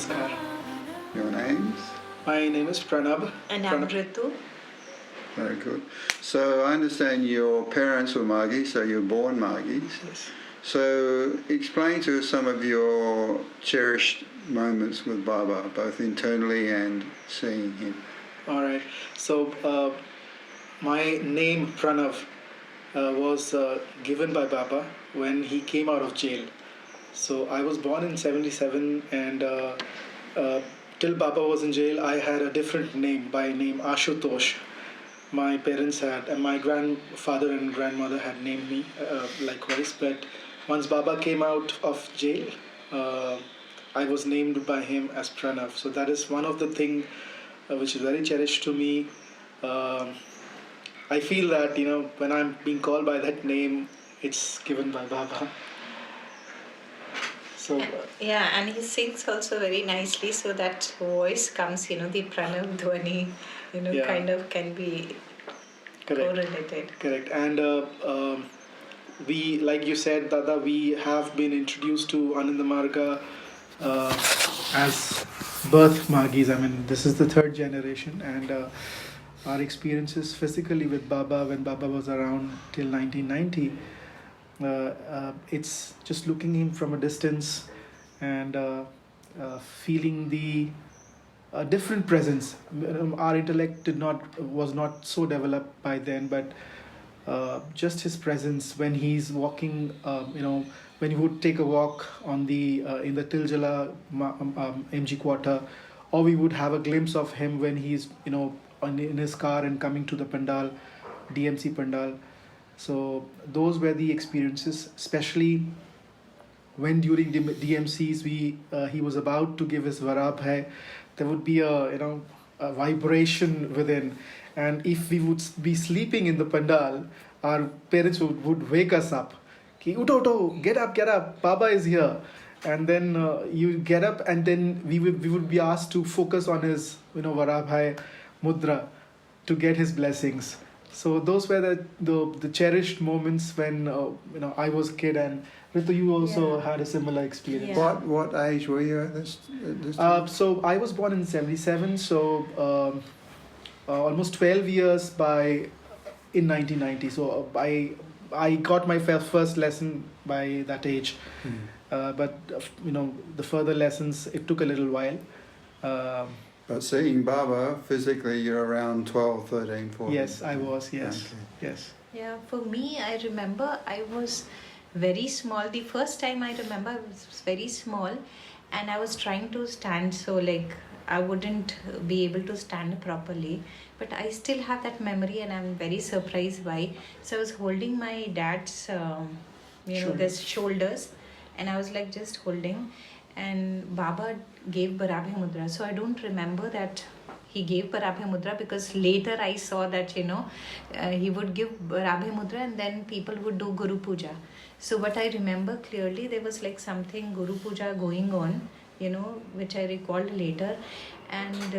Namaskar. Your names? My name is Pranav. And I'm Ritu. Very good. So I understand your parents were Margii, so you were born Margiis. Yes. So explain to us some of your cherished moments with Baba, both internally and seeing him. All right. So my name Pranav was given by Baba when he came out of jail. So I was born in 77, and till Baba was in jail, I had a different name by name Ashutosh. My parents had, and my grandfather and grandmother had named me likewise. But once Baba came out of jail, I was named by him as Pranav. So that is one of the things which is very cherished to me. I feel that when I'm being called by that name, it's given by Baba. So yeah, and he sings also very nicely, so that voice comes, the Pranav Dhwani, Yeah. kind of can be correlated. Correct. And we, like you said, Dada, we have been introduced to Ananda Marga as birth Margis. I mean, this is the third generation, and our experiences physically with Baba when Baba was around till 1990. It's just looking him from a distance and feeling the different presence. Our intellect was not so developed by then, but just his presence when he's walking, when he would take a walk on the in the Tiljala MG quarter, or we would have a glimpse of him when he's in his car and coming to the pandal, DMC pandal. So those were the experiences, especially when during the DMCs he was about to give his varabhaya. There would be a vibration within, and if we would be sleeping in the pandal, our parents would wake us up. Ki, uto, get up, Baba is here. And then you get up, and then we would be asked to focus on his varabhaya mudra to get his blessings. So those were the cherished moments when I was a kid, and Ritu, you also had a similar experience. Yeah. What age were you at this time? So I was born in 77, so almost 12 years in 1990. So I got my first lesson by that age, but the further lessons, it took a little while. But seeing Baba physically, you're around 12, 13, 14. Yes, I was. Yes, Okay. yes. Yeah, for me, I remember I was very small. The first time I remember I was very small, and I was trying to stand, so I wouldn't be able to stand properly. But I still have that memory, and I'm very surprised why. So I was holding my dad's, this shoulders, and I was just holding. And Baba gave Varabhaya Mudra. So I don't remember that he gave Varabhaya Mudra, because later I saw that, he would give Varabhaya Mudra and then people would do Guru Puja. So what I remember clearly, there was something Guru Puja going on, which I recalled later. And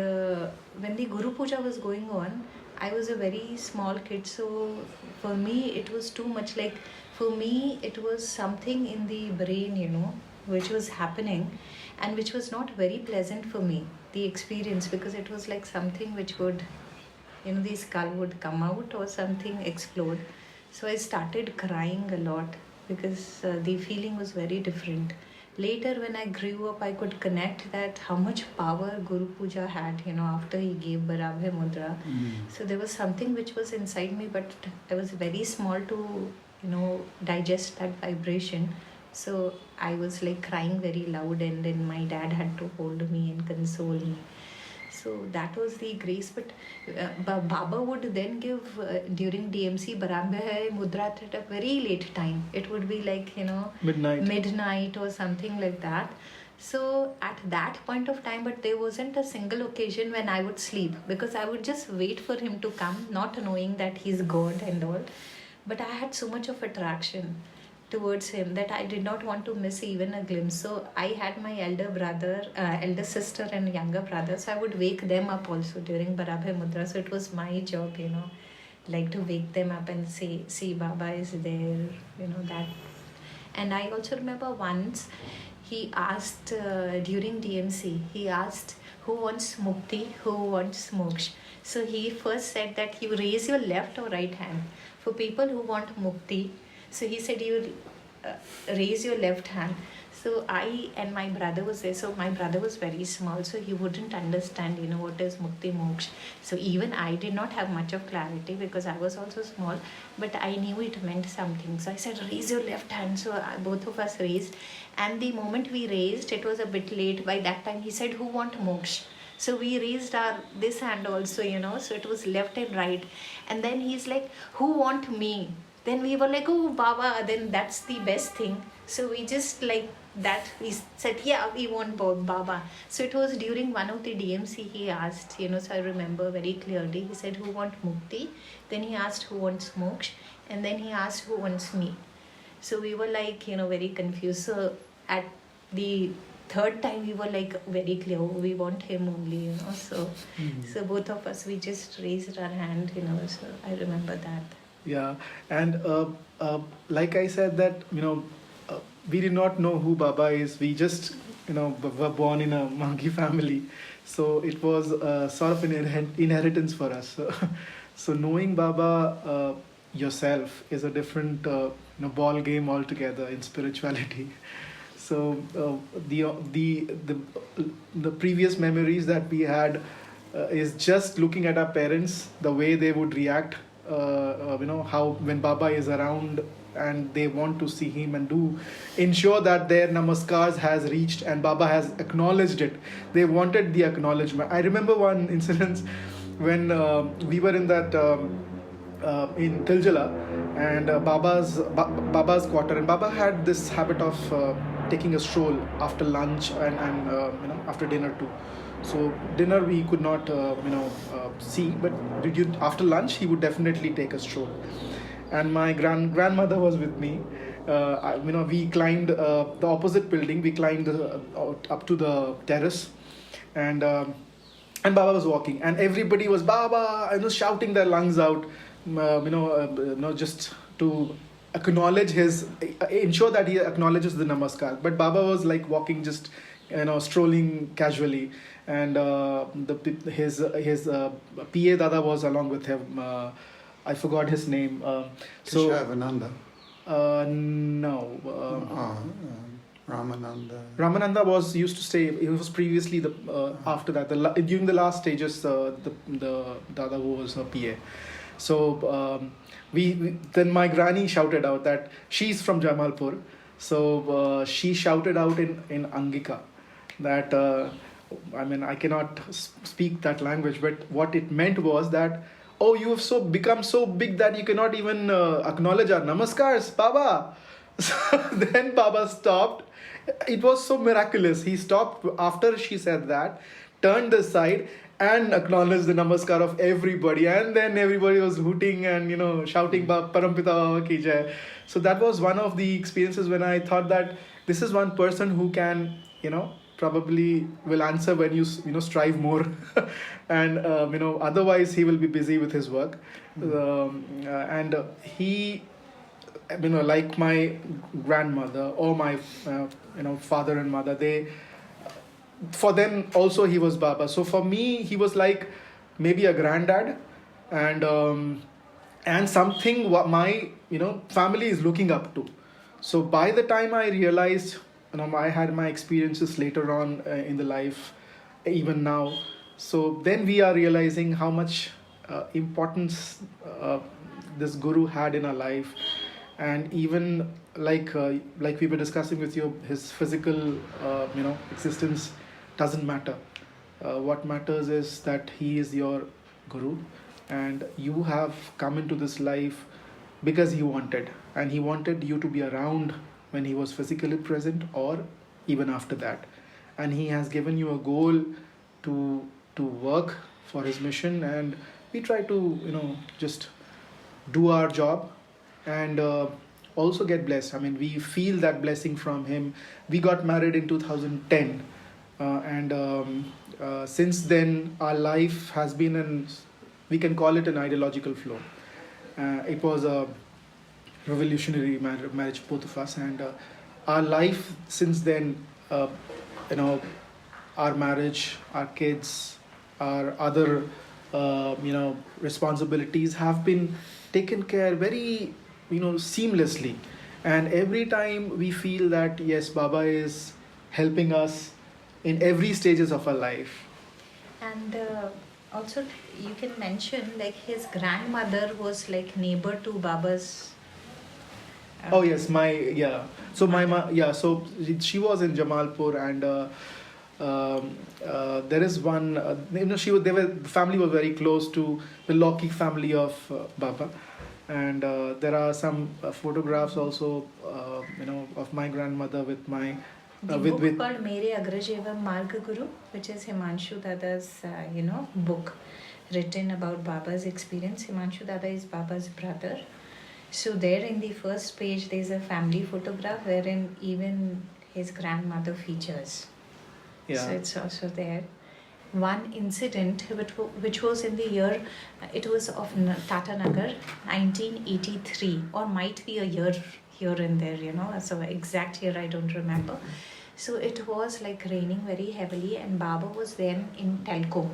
when the Guru Puja was going on, I was a very small kid. So for me, it was too much for me, it was something in the brain, which was happening, and which was not very pleasant for me, the experience, because it was something which would, the skull would come out or something explode. So I started crying a lot, because the feeling was very different. Later when I grew up, I could connect that how much power Guru Puja had, after he gave Varabhaya Mudra. So there was something which was inside me, but I was very small to, digest that vibration. So I was crying very loud, and then my dad had to hold me and console me. So that was the grace. But Baba would then give during DMC Varabhaya Mudra at a very late time. It would be midnight or something like that. So at that point of time, but there wasn't a single occasion when I would sleep, because I would just wait for him to come, not knowing that he's God and all. But I had so much of attraction towards him that I did not want to miss even a glimpse. So I had my elder sister and younger brother, so I would wake them up also during Varabhaya Mudra. So it was my job, to wake them up and say, see, Baba is there, that. And I also remember once, he asked during DMC, he asked who wants Mukti, who wants Moksha. So he first said that you raise your left or right hand. For people who want Mukti, so he said you raise your left hand. So I and my brother was there. So my brother was very small, so he wouldn't understand, what is Mukti Moksha. So even I did not have much of clarity because I was also small, but I knew it meant something. So I said, raise your left hand. So both of us raised. And the moment we raised, it was a bit late. By that time, he said, who want Moksha? So we raised our this hand also, so it was left and right. And then he's like, who want me? Then we were like, oh, Baba, then that's the best thing. So we just like that, we said, yeah, we want Baba. So it was during one of the DMC he asked, so I remember very clearly. He said, who want Mukti? Then he asked, who wants Moksha? And then he asked, who wants me? So we were like, very confused. So at the third time, we were like very clear, we want him only, So, so both of us, we just raised our hand, So I remember that. Yeah, and like I said that, we did not know who Baba is. We just, were born in a Margii family. So it was sort of an inheritance for us. So knowing Baba yourself is a different ball game altogether in spirituality. So the previous memories that we had is just looking at our parents, the way they would react, how when Baba is around and they want to see him and ensure that their namaskars has reached and Baba has acknowledged it. They wanted the acknowledgement. I remember one incident when we were in that in Tiljala and Baba's quarter, and Baba had this habit of taking a stroll after lunch and after dinner too. So dinner we could not see, but after lunch he would definitely take a stroll. And my grandmother was with me. We climbed the opposite building. We climbed up to the terrace, and Baba was walking, and everybody was Baba, shouting their lungs out, just to acknowledge ensure that he acknowledges the namaskar. But Baba was like walking, just strolling casually, and his PA Dada was along with him. I forgot his name. Keshavananda. No. Ramananda. Ramananda used to stay. He was previously after that during the last stages the Dada who was a PA. So then my granny shouted out that she's from Jamalpur. So she shouted out in Angika that I cannot speak that language, but what it meant was that, oh, you have become so big that you cannot even acknowledge our namaskars, Baba. So then Baba stopped. It was so miraculous. He stopped after she said that, turned aside and acknowledged the namaskar of everybody. And then everybody was hooting and, shouting, Parampita Baba ki jai. So that was one of the experiences when I thought that this is one person who can, probably will answer when you strive more. And, otherwise he will be busy with his work. And he, like my grandmother or my, father and mother, for them also he was Baba. So for me, he was like maybe a granddad and something what my, family is looking up to. So by the time I realized, I had my experiences later on in the life, even now. So then we are realizing how much importance this guru had in our life. And even like we were discussing with you, his physical, existence doesn't matter. What matters is that he is your guru, and you have come into this life because he wanted, and he wanted you to be around when he was physically present or even after that. And he has given you a goal to work for his mission, and we try to just do our job and also get blessed. We feel that blessing from him. We got married in 2010, and since then our life has been we can call it an ideological flow. It was a revolutionary marriage, both of us, and our life since then uh, you know, our marriage, our kids, our other responsibilities have been taken care very seamlessly, and every time we feel that yes, Baba is helping us in every stages of our life. And also, you can mention like his grandmother was like neighbor to Baba's. Oh yes, my yeah. So my mother. yeah. So she was in Jamalpur, and there is one. She was. They were. The family was very close to the Loki family of Baba, and there are some photographs also. Of my grandmother with my. The book called Mere Agrajeva Marg Guru, which is Himanshu Dada's, book written about Baba's experience. Himanshu Dada is Baba's brother. So there in the first page, there's a family photograph wherein even his grandmother features. Yeah. So it's also there. One incident which was in the year, it was of Tata Nagar, 1983, or might be a year here and there, so exact year I don't remember. So it was like raining very heavily, and Baba was then in Telco.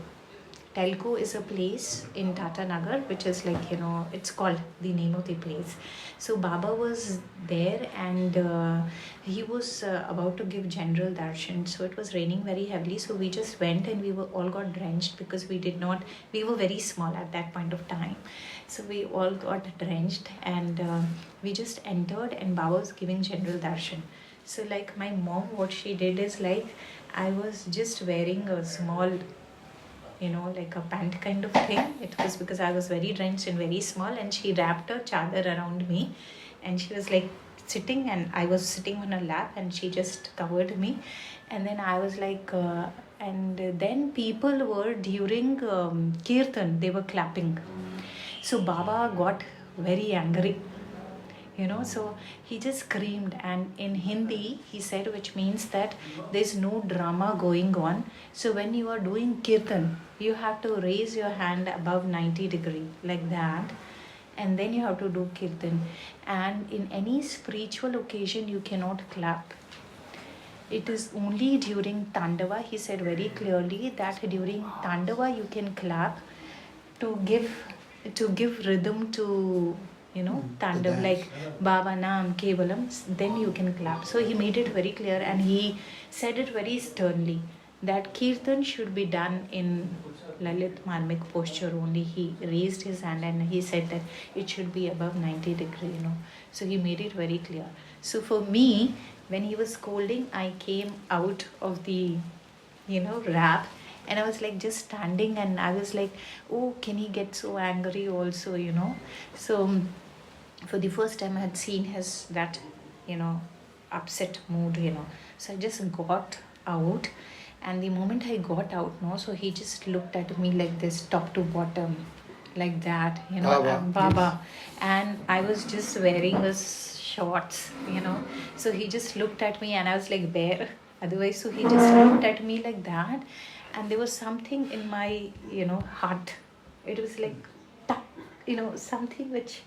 Telco is a place in Tata Nagar, which is like, it's called the name of the place. So Baba was there, and he was about to give general darshan. So it was raining very heavily. So we just went, and we all got drenched because we were very small at that point of time. So we all got drenched, and we just entered, and Baba was giving general darshan. So like my mom, what she did is like, I was just wearing a small, like a pant kind of thing. It was because I was very drenched and very small, and she wrapped a chadar around me, and she was like sitting, and I was sitting on her lap, and she just covered me. And then I was like, and then people were during kirtan, they were clapping. So Baba got very angry. So he just screamed, and in Hindi he said, which means that there's no drama going on. So when you are doing kirtan, you have to raise your hand above 90 degree like that, and then you have to do kirtan. And in any spiritual occasion, you cannot clap. It is only during Tandava, he said very clearly that during Tandava you can clap to give rhythm to Tandav, like Baba Naam Kevalam, then you can clap. So he made it very clear, and he said it very sternly that Kirtan should be done in Lalit Marmik posture only. He raised his hand and he said that it should be above 90 degree, So he made it very clear. So for me, when he was scolding, I came out of the, wrap, and I was like just standing, and I was like, oh, can he get so angry also, So for the first time I had seen his that, upset mood, So I just got out, and the moment I got out, so he just looked at me like this, top to bottom, like that, Baba. And I was just wearing his shorts, So he just looked at me, and I was like bare. Otherwise, so he just looked at me like that, and there was something in my, heart. It was like, something which,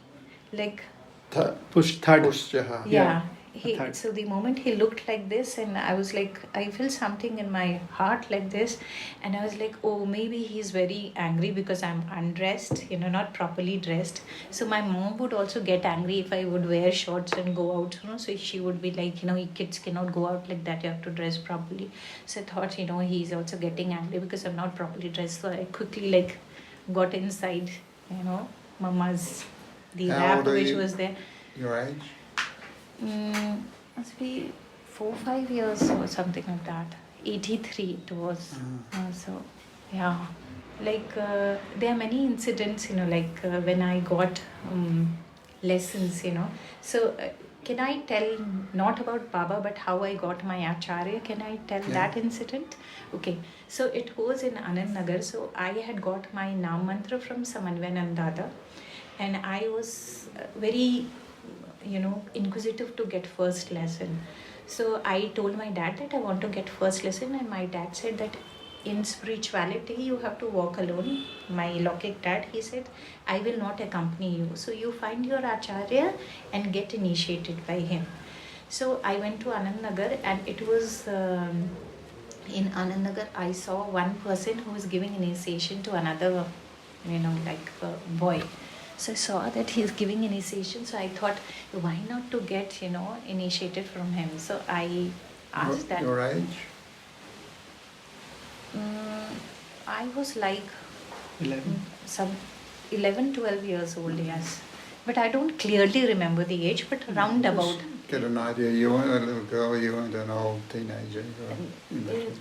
like, push. Yeah. So the moment he looked like this, and I was like, I felt something in my heart like this, and I was like, oh, maybe he's very angry because I'm undressed, not properly dressed. So my mom would also get angry if I would wear shorts and go out, So she would be like, kids cannot go out like that, you have to dress properly. So I thought, he's also getting angry because I'm not properly dressed. So I quickly got inside, Mama's, the wrap which was there. Your age? Must be 4-5 years or something like that. 83 it was. So yeah, there are many incidents, when I got lessons, So can I tell not about Baba but how I got my acharya? Can I tell that incident? Okay, so it was in Anand Nagar. So I had got my Naam Mantra from Samanvayanand Dada, and I was very inquisitive to get first lesson. So I told my dad that I want to get first lesson, and my dad said that in spirituality you have to walk alone. My Lokik dad, he said, I will not accompany you. So you find your acharya and get initiated by him. So I went to Anandnagar, and it was in Anandnagar I saw one person who was giving initiation to another, like a boy. So I saw that he's giving initiation, so I thought, why not to get, initiated from him. So I asked that. Your age? I was like 11. some 11, 12 years old, yes. But I don't clearly remember the age, but round about. Get an idea. You weren't a little girl, you weren't an old teenager.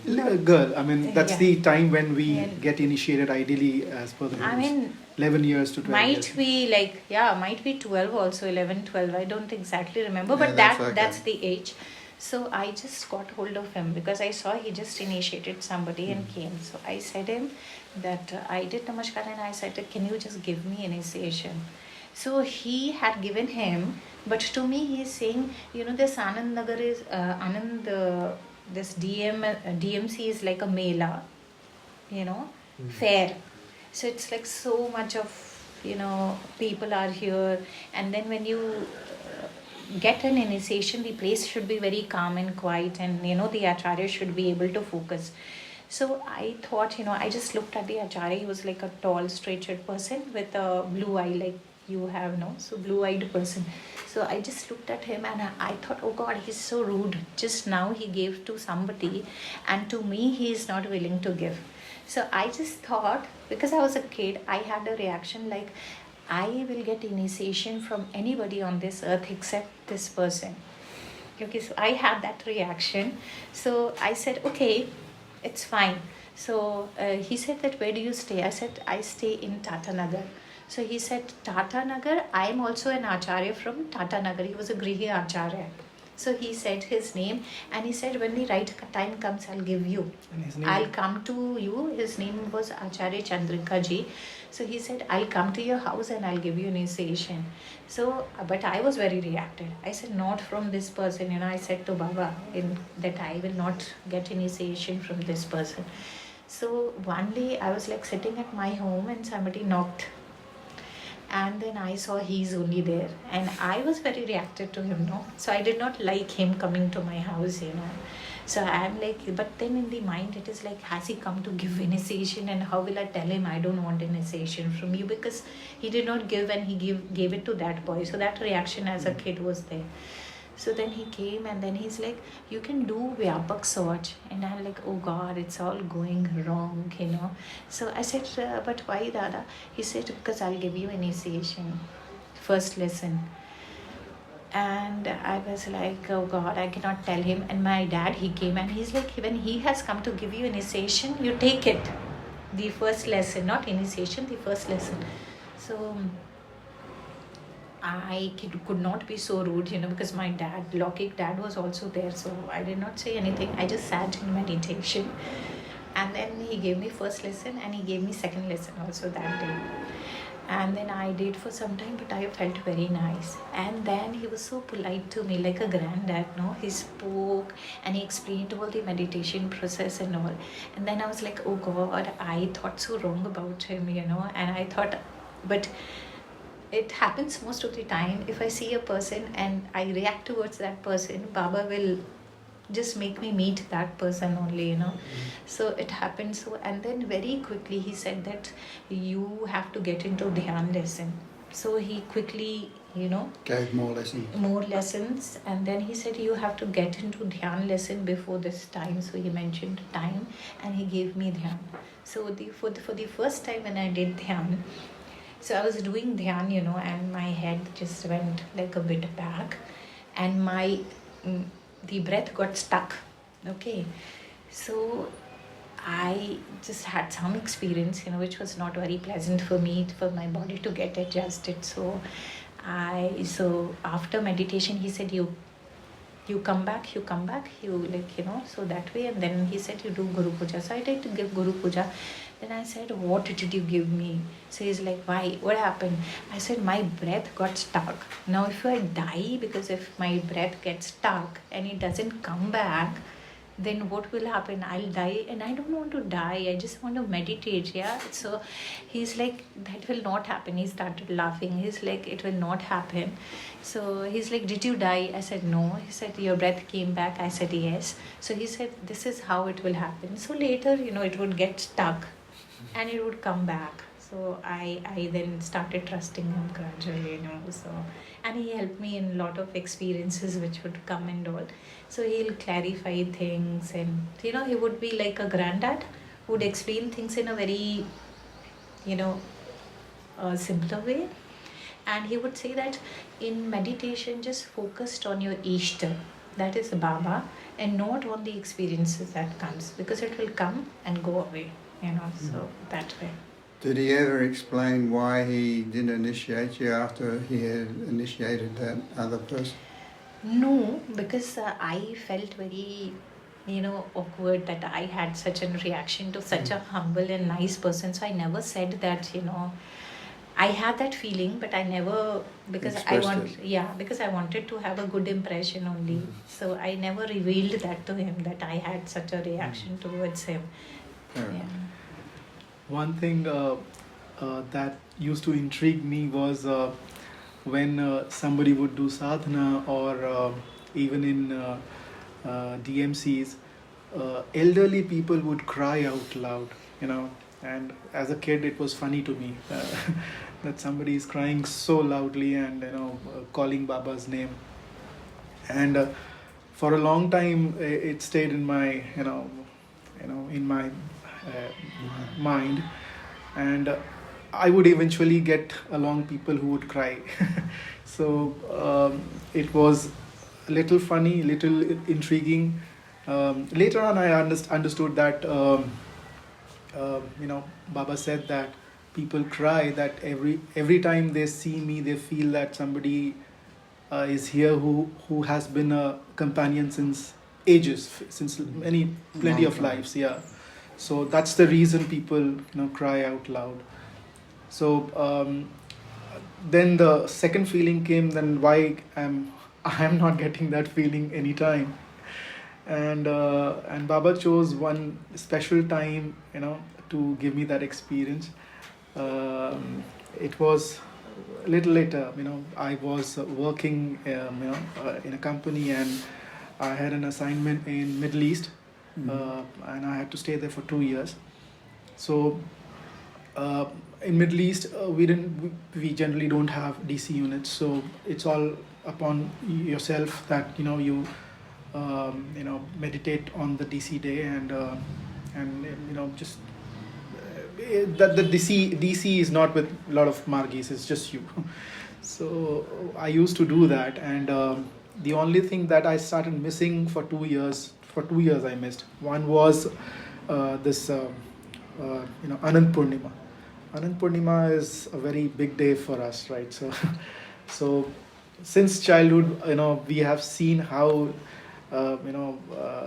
A girl, I mean, that's Yeah. the time when we Yeah. get initiated ideally as per the rules. I mean, 11 years to 12 might years. be like, might be 12 also, 11, 12. I don't exactly remember, Yeah, but that's okay. that's the age. So I just got hold of him because I saw he just initiated somebody and came. So I said him that I did namaskar, and I said, can you just give me initiation? So he had given him, but to me he is saying, this Anand Nagar is, this DMC is like a mela, fair. So it's like so much of, people are here. And then when you get an initiation, the place should be very calm and quiet, and the acharya should be able to focus. So I thought, I just looked at the acharya. He was like a tall, straight-haired person with a blue eye, like you have, no? So blue-eyed person. So I just looked at him, and I thought, oh God, he's so rude. Just now he gave to somebody, and to me he is not willing to give. So I just thought, because I was a kid, I had a reaction like, I will get initiation from anybody on this earth except this person. Okay, so I had that reaction. So I said, okay, it's fine. So he said that, where do you stay? I said, I stay in Tata Nagar. So he said, Tata Nagar, I am also an acharya from Tata Nagar. He was a Grihi acharya. So he said his name, and he said, when the right time comes, I'll give you. And his name? I'll come to you. His name was Acharya Chandrika Ji. So he said, I'll come to your house and I'll give you initiation. So, but I was very reacted. I said, not from this person. I said to Baba that I will not get initiation from this person. So one day I was like sitting at my home, and somebody knocked. And then I saw he's only there, and I was very reacted to him, no? So I did not like him coming to my house, So I'm like, but then in the mind it is like, has he come to give initiation, and how will I tell him I don't want initiation from you, because he did not give, and he gave it to that boy. So that reaction as a kid was there. So then he came, and then he's like, you can do Vyapak search. And I'm like, oh God, it's all going wrong, So I said, but why, Dada? He said, because I'll give you initiation, first lesson. And I was like, oh God, I cannot tell him. And my dad, he came, and he's like, when he has come to give you initiation, you take it. The first lesson, not initiation, the first lesson. So I could not be so rude, because my dad, Lokik dad, was also there. So I did not say anything. I just sat in meditation. And then he gave me first lesson, and he gave me second lesson also that day. And then I did for some time, but I felt very nice. And then he was so polite to me, like a granddad, no? He spoke, and he explained all the meditation process and all. And then I was like, oh God, I thought so wrong about him, And I thought, but it happens most of the time. If I see a person and I react towards that person, Baba will just make me meet that person only, So it happened. So, and then very quickly he said that you have to get into Dhyan lesson. So he quickly, Gave more lessons. More lessons. And then he said, you have to get into Dhyan lesson before this time. So he mentioned time, and he gave me Dhyan. So for the first time when I did Dhyan, so I was doing Dhyan, and my head just went like a bit back, and the breath got stuck. Okay. So I just had some experience, which was not very pleasant for me, for my body to get adjusted. So after meditation, he said, you come back, so that way. And then he said, you do Guru Puja. So I did give Guru Puja. Then I said, what did you give me? So he's like, why? What happened? I said, my breath got stuck. Now if I die, because if my breath gets stuck and it doesn't come back, then what will happen? I'll die, and I don't want to die. I just want to meditate. Yeah. So he's like, that will not happen. He started laughing. He's like, it will not happen. So he's like, did you die? I said, no. He said, your breath came back. I said, yes. So he said, this is how it will happen. So later, it would get stuck and it would come back. So I then started trusting him gradually. So, and he helped me in a lot of experiences which would come and all. So he'll clarify things, and he would be like a granddad who would explain things in a very simpler way. And he would say that in meditation, just focused on your Ishta, that is Baba, and not on the experiences that comes, because it will come and go away. So that way. Did he ever explain why he didn't initiate you after he had initiated that other person? No, because I felt very, awkward that I had such a reaction to such a humble and nice person. So I never said that, I had that feeling, but I never, because because I wanted to have a good impression only. So I never revealed that to him, that I had such a reaction towards him. Yeah. One thing that used to intrigue me was when somebody would do sadhana, or even in DMCs, elderly people would cry out loud, and as a kid it was funny to me that somebody is crying so loudly and calling Baba's name. And for a long time it stayed in my in my mind, and I would eventually get along people who would cry. So it was a little funny, little intriguing. Later on I understood that Baba said that people cry, that every time they see me they feel that somebody is here who has been a companion since ages, since plenty of lives. Yeah. So that's the reason people cry out loud. So then the second feeling came, then why I'm not getting that feeling anytime. And Baba chose one special time to give me that experience. It was a little later. I was working in a company, and I had an assignment in Middle East. And I had to stay there for 2 years. So in Middle East, we generally don't have DC units. So it's all upon yourself that you meditate on the DC day, and just that the DC is not with a lot of Margis. It's just you. So I used to do that, and the only thing that I started missing for 2 years. For 2 years I missed. One was this Anand Purnima. Anand Purnima is a very big day for us, right? So since childhood, we have seen how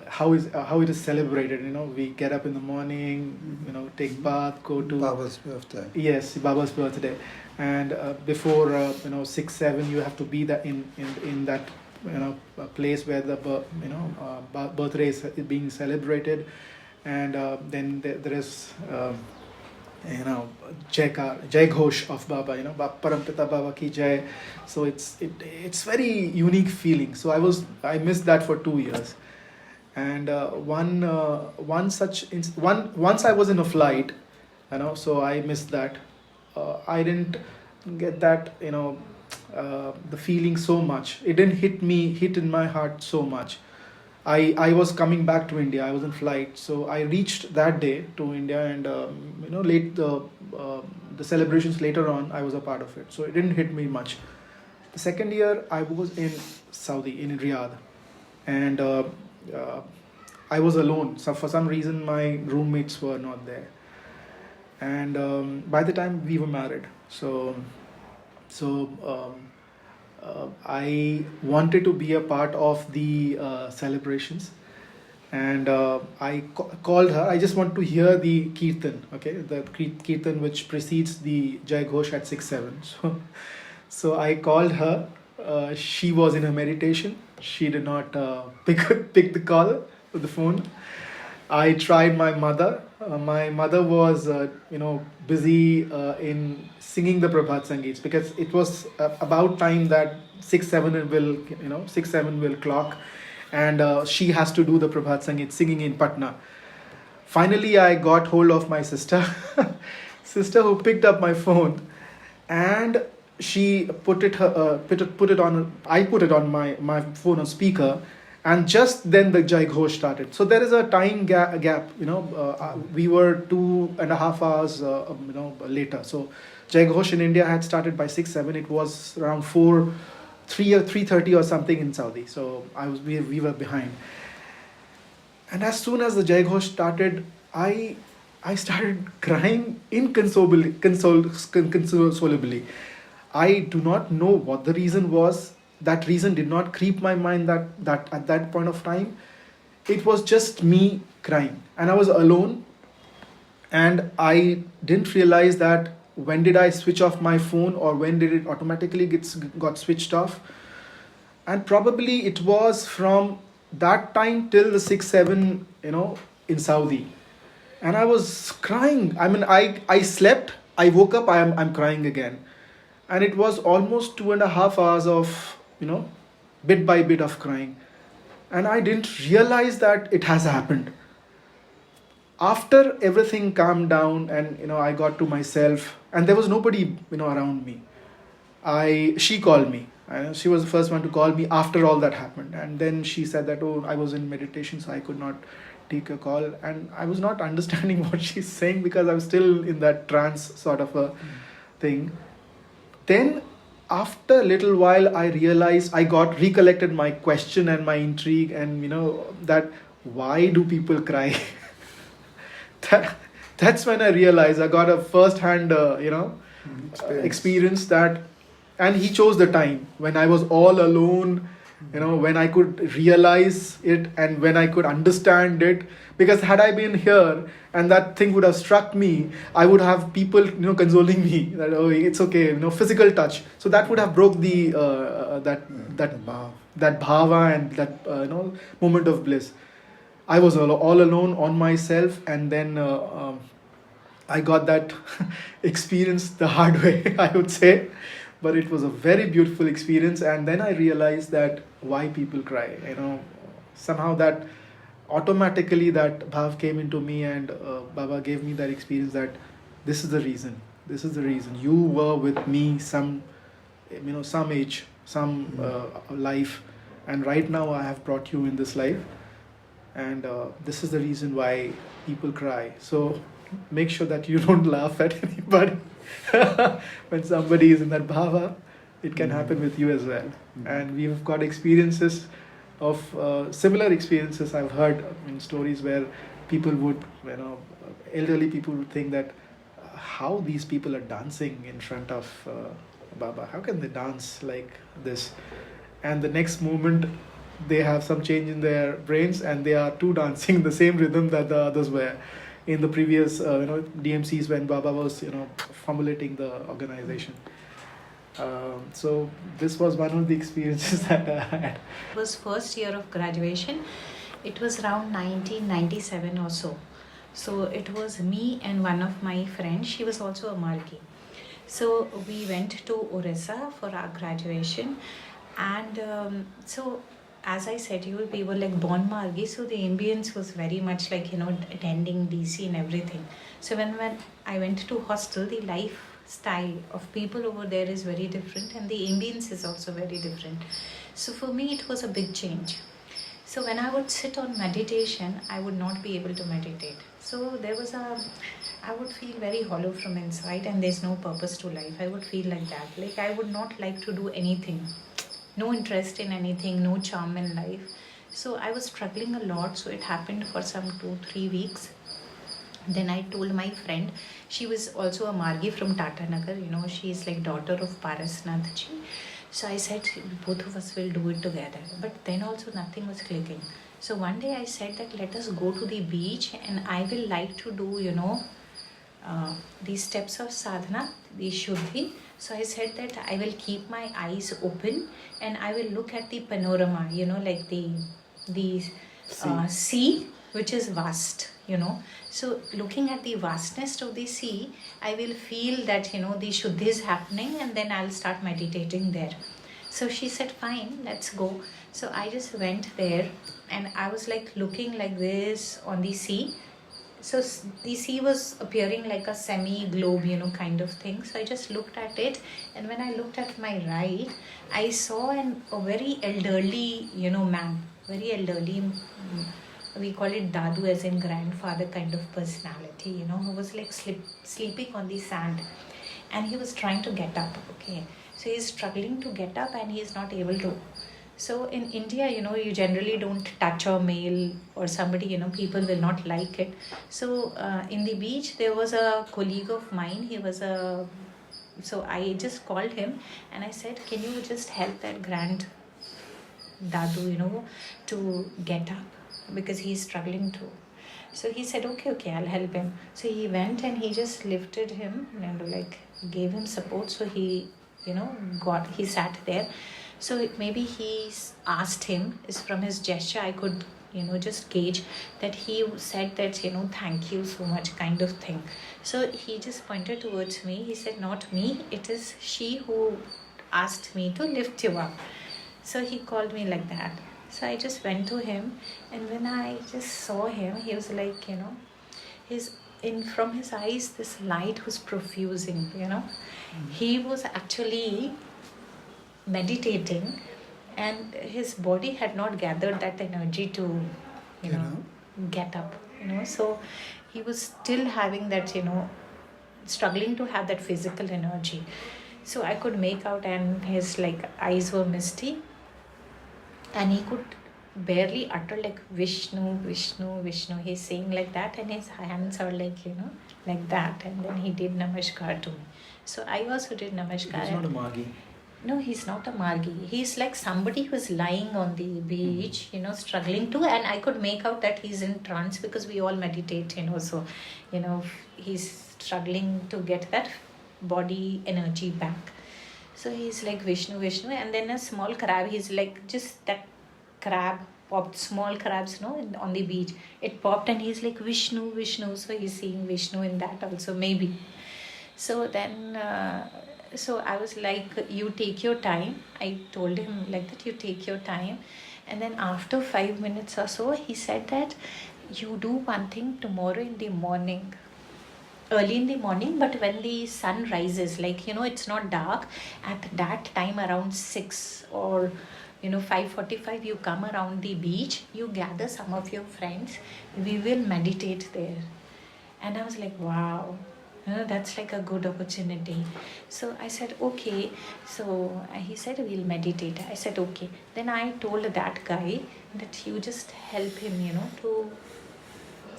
how it is celebrated. We get up in the morning, take bath, go to Baba's birthday. Yes, Baba's birthday, and before 6-7, you have to be in that a place where the birthday is being celebrated, and then there is Jai Ghosh of Baba, Parampita Baba ki Jai. So it's very unique feeling. So I missed that for 2 years, and once I was in a flight, so I missed that. I didn't get that the feeling so much. It didn't hit in my heart so much. I was coming back to India. I was in flight, so I reached that day to India, and the celebrations later on, I was a part of it. So it didn't hit me much. The second year, I was in Saudi, in Riyadh, and I was alone. So for some reason, my roommates were not there, and by the time we were married, so I wanted to be a part of the celebrations, and I called her. I just want to hear the kirtan, the kirtan which precedes the Jai Ghosh at 6-7. So I called her. She was in her meditation. She did not pick the call. with the phone. I tried my mother. My mother was, busy in singing the Prabhat Sangeets, because it was about time that 6-7 will clock, and she has to do the Prabhat Sangeet singing in Patna. Finally, I got hold of my sister, sister who picked up my phone, and she put it on. I put it on my phone on speaker, and just then the Jai Ghosh started. So there is a time gap. We were 2.5 hours later. So Jai Ghosh in India had started by 6-7. It was around 3 or 3:30 or something in Saudi. So we were behind. And as soon as the Jai Ghosh started, I started crying inconsolably. I do not know what the reason was. That reason did not creep my mind that at that point of time. It was just me crying. And I was alone. And I didn't realize that when did I switch off my phone, or when did it automatically got switched off. And probably it was from that time till the 6-7, in Saudi. And I was crying. I mean, I slept, I woke up, I'm crying again. And it was almost 2.5 hours of, bit by bit of crying. And I didn't realize that it has happened. After everything calmed down and, I got to myself, and there was nobody, around me. She called me. She was the first one to call me after all that happened. And then she said that, I was in meditation, so I could not take a call. And I was not understanding what she's saying, because I was still in that trance sort of a thing. Then after a little while, I realized, I got recollected my question and my intrigue, and that why do people cry? That's when I realized I got a first-hand, experience that. And he chose the time when I was all alone, when I could realize it and when I could understand it. Because had I been here and that thing would have struck me, I would have people, consoling me that, it's okay, physical touch. So that would have broke the that bhava and that moment of bliss. I was all alone on myself, and then I got that experience the hard way, I would say. But it was a very beautiful experience. And then I realized that why people cry. Somehow that automatically that bhav came into me, and Baba gave me that experience that this is the reason. This is the reason. You were with me some age, some life, and right now I have brought you in this life. And this is the reason why people cry. So make sure that you don't laugh at anybody. When somebody is in that bhava, it can happen with you as well. And we've got experiences of similar experiences. I've heard in stories where people would, elderly people would think that how these people are dancing in front of Baba. How can they dance like this? And the next moment, they have some change in their brains, and they are too dancing the same rhythm that the others were in the previous DMCs when Baba was formulating the organization. So this was one of the experiences that I had. It was first year of graduation. It was around 1997 or so. So it was me and one of my friends. She was also a Margii. So we went to Orissa for our graduation. And so as I said, we were like born Margii, so the ambience was very much like, attending DC and everything. So when I went to hostel, the lifestyle of people over there is very different, and the ambience is also very different. So for me, it was a big change. So when I would sit on meditation, I would not be able to meditate. So I would feel very hollow from inside, and there's no purpose to life. I would feel like that. Like I would not like to do anything. No interest in anything, no charm in life. So I was struggling a lot. So it happened for some 2-3 weeks. Then I told my friend, she was also a Margii from Tata Nagar, she is like daughter of Parasnathji. So I said, both of us will do it together. But then also nothing was clicking. So one day I said that let us go to the beach, and I will like to do, these steps of sadhana, the shuddhi. So I said that I will keep my eyes open and I will look at the panorama, like the sea, which is vast, So looking at the vastness of the sea, I will feel that, the Shuddhi is happening, and then I'll start meditating there. So she said, fine, let's go. So I just went there, and I was like looking like this on the sea. So the sea was appearing like a semi-globe, kind of thing. So I just looked at it, and when I looked at my right, I saw a very elderly, man, very elderly. We call it Dadu, as in grandfather kind of personality, who was like sleeping on the sand, and he was trying to get up. Okay, so he's struggling to get up, and he's not able to. So in India, you generally don't touch a male or somebody, people will not like it. So in the beach, there was a colleague of mine. So I just called him and I said, can you just help that grand Dadu, to get up, because he's struggling to. So he said, okay, I'll help him. So he went and he just lifted him and like gave him support. So he, he sat there. So maybe he asked him, is from his gesture I could, just gauge that he said that, thank you so much kind of thing. So he just pointed towards me. He said, not me, it is she who asked me to lift you up. So he called me like that. So I just went to him, and when I just saw him, he was like, from his eyes, this light was profusing, He was actually meditating, and his body had not gathered that energy to, get up, So he was still having that, struggling to have that physical energy. So I could make out, and his like eyes were misty, and he could barely utter like Vishnu, Vishnu, Vishnu. He's saying like that, and his hands are like, like that. And then he did namaskar to me. So I also did namaskar. He's not a Margii. No, he's not a Margii. He's like somebody who's lying on the beach, struggling to, and I could make out that he's in trance, because we all meditate, so, he's struggling to get that body energy back. So he's like Vishnu, Vishnu, and then a small crab, he's like just that crab popped, small crabs, on the beach. It popped, and he's like Vishnu, Vishnu. So he's seeing Vishnu in that also, maybe. So then, so I was like, you take your time. I told him like that, you take your time. And then after 5 minutes or so, he said that you do one thing tomorrow in the morning. Early in the morning, but when the sun rises, like, it's not dark, at that time around 6 or 5:45, you come around the beach, you gather some of your friends, we will meditate there. And I was like, wow, that's like a good opportunity. So I said, okay. So he said, we'll meditate. I said, okay. Then I told that guy that you just help him, to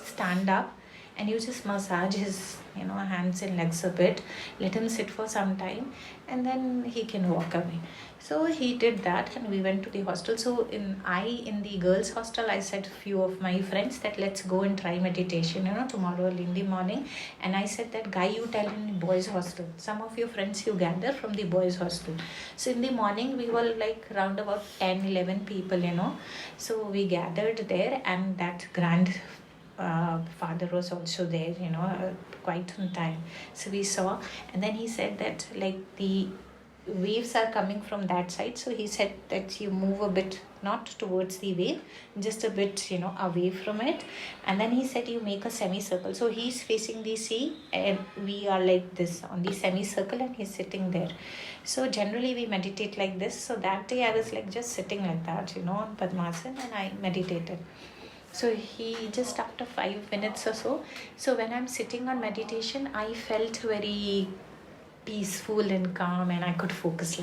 stand up, and you just massage his hands and legs a bit, let him sit for some time, and then he can walk away. So he did that, and we went to the hostel. So in the girls hostel, I said few of my friends that let's go and try meditation tomorrow early in the morning. And I said that guy, you tell in the boys hostel, some of your friends you gather from the boys hostel. So in the morning we were like round about 10-11 people, so we gathered there, and that father was also there, quite some time. So we saw, and then he said that like the waves are coming from that side. So he said that you move a bit, not towards the wave, just a bit, away from it. And then he said you make a semicircle. So he's facing the sea, and we are like this on the semicircle, and he's sitting there. So generally we meditate like this. So that day I was like just sitting like that, on Padmasana, and I meditated. So he just after 5 minutes or so. So when I'm sitting on meditation, I felt very peaceful and calm, and I could focus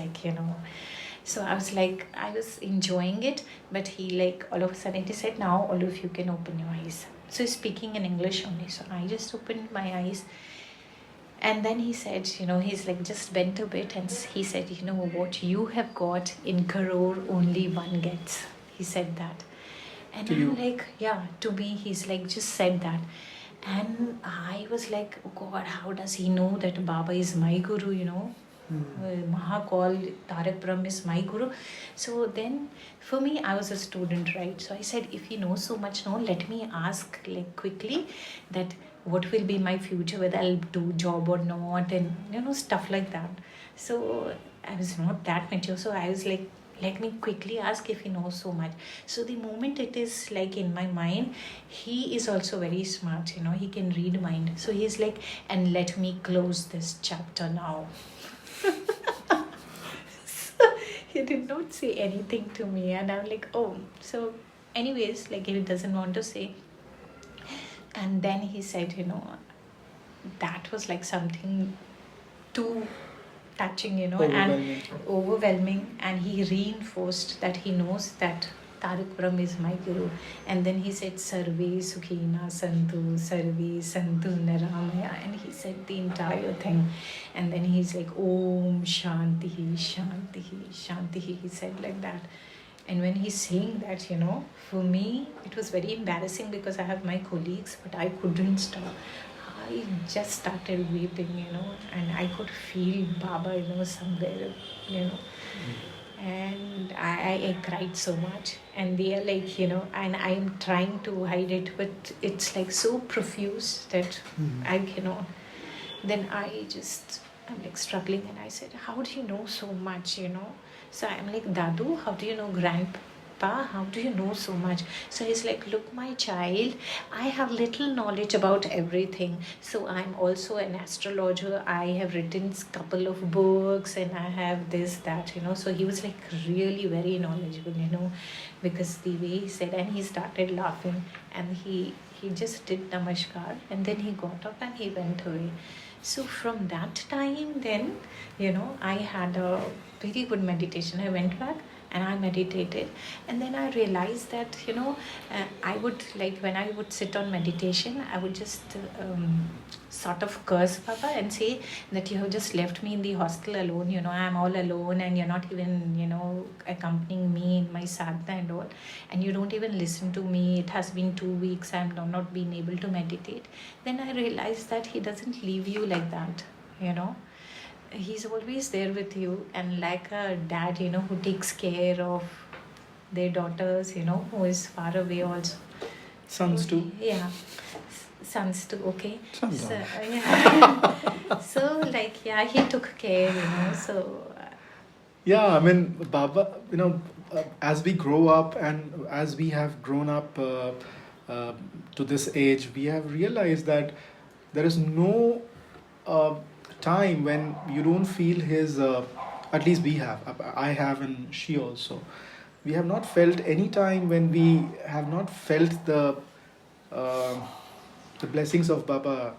So I was like, I was enjoying it, but he like all of a sudden he said, now all of you can open your eyes. So he's speaking in English only. So I just opened my eyes. And then he said, he's like just bent a bit, and he said, what you have got in crore only one gets. He said that. And I'm like, yeah, to me, he's like, just said that. And I was like, oh God, how does he know that Baba is my guru, Mahakal, Tarak Brahm is my guru. So then for me, I was a student, right? So I said, if he knows so much now, let me ask like quickly that what will be my future, whether I'll do job or not, and stuff like that. So I was not that mature. So I was like, let me quickly ask if he knows so much. So the moment it is like in my mind, he is also very smart, he can read mind. So he's like, and let me close this chapter now. So he did not say anything to me, and I'm like, oh. So anyways, like he doesn't want to say. And then he said, that was like something too touching, and overwhelming. And he reinforced that he knows that Tarak Brahm is my guru. And then he said, Sarve Sukhina Santu, Sarve Santu Naramaya. And he said the entire thing. And then he's like, Om Shanti, Shanti, Shanti. He said like that. And when he's saying that, for me, it was very embarrassing because I have my colleagues, but I couldn't stop. I just started weeping, and I could feel Baba, somewhere, and I cried so much. And they are like, and I'm trying to hide it, but it's like so profuse that I cannot. Then I'm like struggling, and I said, how do you know so much, So I'm like, Dadu, how do you know Grandpa? How do you know so much? So he's like, look, my child, I have little knowledge about everything. So I'm also an astrologer. I have written a couple of books, and I have this, that, So he was like really very knowledgeable, because the way he said, and he started laughing, and he just did namaskar, and then he got up and he went away. So from that time, then, I had a very good meditation. I went back and I meditated, and then I realized that I would, like, when I would sit on meditation, I would just sort of curse Baba and say that you have just left me in the hostel alone, I'm all alone, and you're not even accompanying me in my sadhana and all, and you don't even listen to me. It has been 2 weeks, I'm not been able to meditate. Then I realized that he doesn't leave you like that. He's always there with you, and like a dad, who takes care of their daughters, who is far away also. Sons too. Yeah, sons too, okay. Sons so, yeah. So like, yeah, he took care, so... Yeah, I mean, Baba, as we grow up and as we have grown up to this age, we have realized that there is no time when you don't feel his, at least we have, I have, and she also. We have not felt any time when we have not felt the blessings of Baba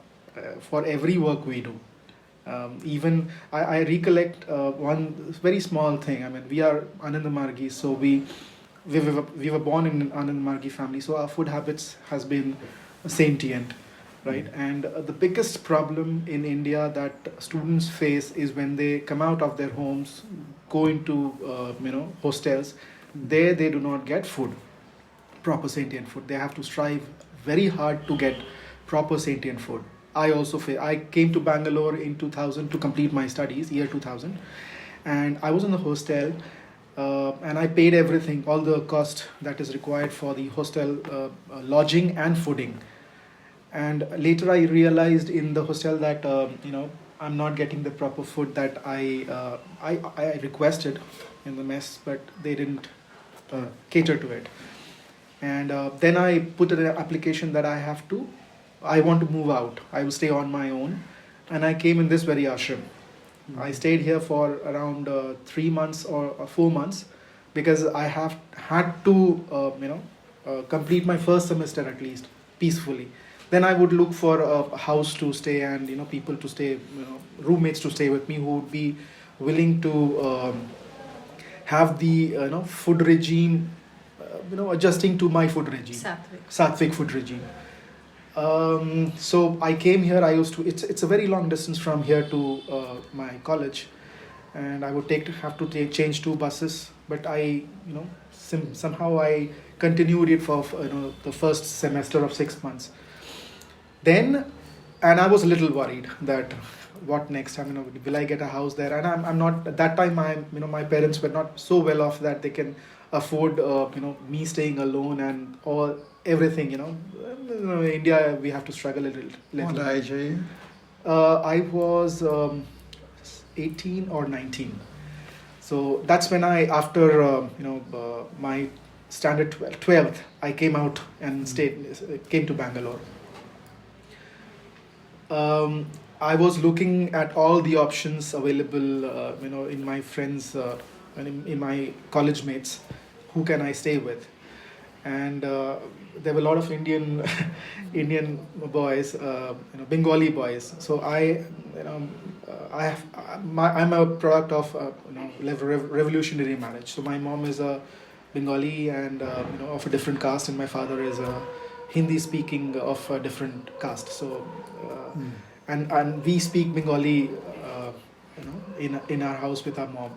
for every work we do. Even I recollect one very small thing. I mean, we are Anand Margii, so we were born in an Anand Margii family, so our food habits has been sentient, right? And the biggest problem in India that students face is when they come out of their homes, go into hostels. There they do not get food, proper sentient food. They have to strive very hard to get proper sentient food. I came to Bangalore in 2000 to complete my studies, year 2000, and I was in the hostel, and I paid everything, all the cost that is required for the hostel lodging and fooding. And later I realized in the hostel that I'm not getting the proper food that I requested in the mess, but they didn't cater to it. And then I put an application that I want to move out. I will stay on my own. And I came in this very ashram. Mm-hmm. I stayed here for around 3 months or 4 months because I have had to, complete my first semester at least peacefully. Then I would look for a house to stay and, people to stay, roommates to stay with me who would be willing to have the, food regime, adjusting to my food regime. Sattvic food regime. So I came here. It's a very long distance from here to my college, and I would have to change 2 buses. But I, somehow I continued it for the first semester of 6 months. Then, and I was a little worried that what next? I mean, will I get a house there? And I'm not at that time. My parents were not so well off that they can afford me staying alone and all everything. In India we have to struggle a little. What age are you? I was 18 or 19. So that's when after my standard 12th, I came out and came to Bangalore. I was looking at all the options available, in my friends and in my college mates, who can I stay with, and there were a lot of Indian boys, Bengali boys. So I'm a product of revolutionary marriage. So my mom is a Bengali and of a different caste, and my father is a Hindi speaking of a different caste. So and we speak Bengali, in our house with our mom.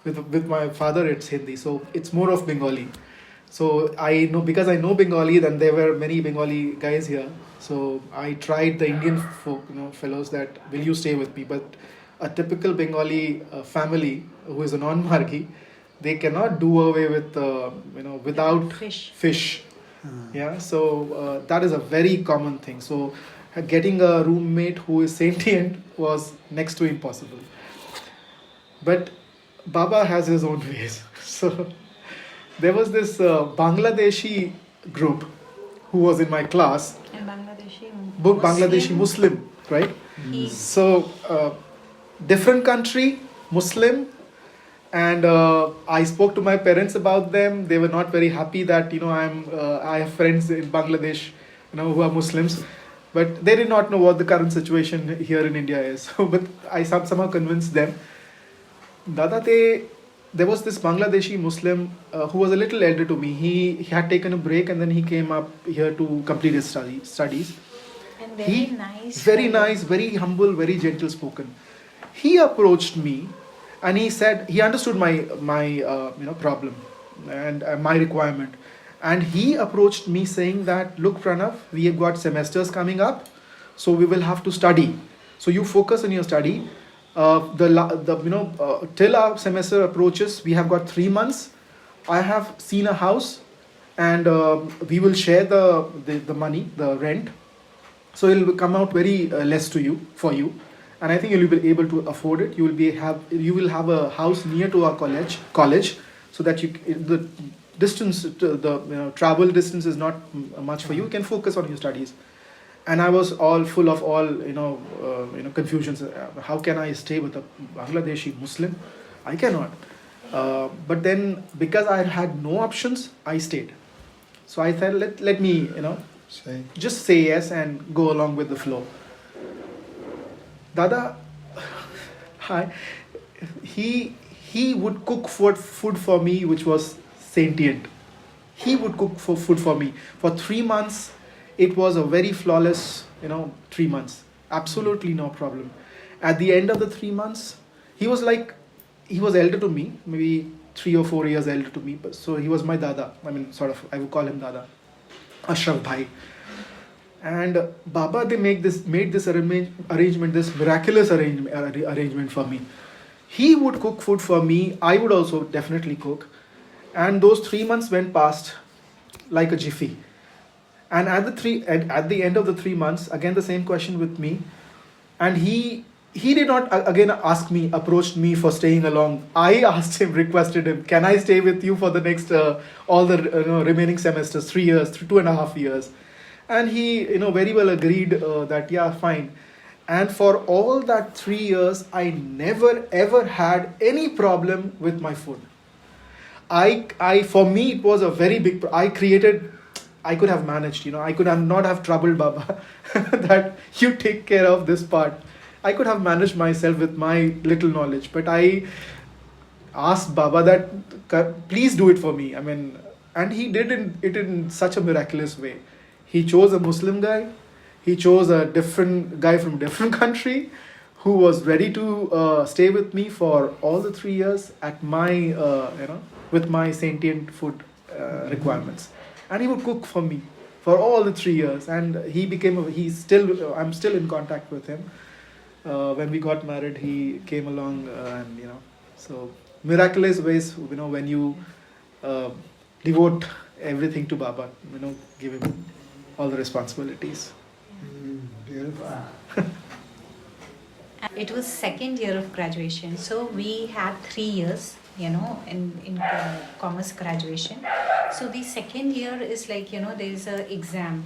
With my father, it's Hindi. So it's more of Bengali. So I know, because I know Bengali, then there were many Bengali guys here. So I tried the Indian fellows that, will you stay with me? But a typical Bengali family who is a non-Margii, they cannot do away with without fish. Yeah, so that is a very common thing. So getting a roommate who is sentient was next to impossible. But Baba has his own ways. So there was this Bangladeshi group who was in my class. And Bangladeshi Muslim, right? So different country, Muslim, and I spoke to my parents about them. They were not very happy that I have friends in Bangladesh, who are Muslims, but they did not know what the current situation here in India is. So, but I somehow convinced them. Dada, there was this Bangladeshi Muslim who was a little elder to me. He had taken a break and then he came up here to complete his studies. And very nice, very humble, very gentle spoken. He approached me and he said he understood my problem and my requirement. And he approached me saying that, look, Pranav, we have got semesters coming up, so we will have to study. So you focus on your study. Till our semester approaches, we have got 3 months. I have seen a house, and we will share the money, the rent. So it will come out very less for you, and I think you will be able to afford it. You will have a house near to our college, so that the distance, the travel distance is not much for you. You can focus on your studies. And I was all full of confusions. How can I stay with a Bangladeshi Muslim? I cannot. But then, because I had no options, I stayed. So I thought, let me, just say yes and go along with the flow. Dada, he would cook food for me, which was sentient. He would cook food for me for 3 months. It was a very flawless, 3 months. Absolutely no problem. At the end of the 3 months, he was elder to me, maybe 3 or 4 years elder to me. But so he was my dada. I mean, I would call him dada. Ashraf Bhai. And Baba, they made this arrangement, this miraculous arrangement for me. He would cook food for me. I would also definitely cook. And those 3 months went past like a jiffy. And at the end of the 3 months, again the same question with me, and he did not again approached me for staying along. I asked him, requested him, can I stay with you for the next all the remaining semesters, 3 years, 2.5 years, and he very well agreed that yeah, fine. And for all that 3 years, I never ever had any problem with my food. For me it was a very big. I could have managed, I could not have troubled Baba that you take care of this part. I could have managed myself with my little knowledge, but I asked Baba that, please do it for me. I mean, and he did it in such a miraculous way. He chose a Muslim guy. He chose a different guy from a different country who was ready to stay with me for all the 3 years at my, with my sentient food requirements. And he would cook for me for all the 3 years, and I'm still in contact with him. when we got married, he came along, and so miraculous ways. When you uh, devote everything to Baba, give him all the responsibilities. Beautiful. It was second year of graduation, so we had 3 years, in commerce graduation. So the second year is like, there is a exam,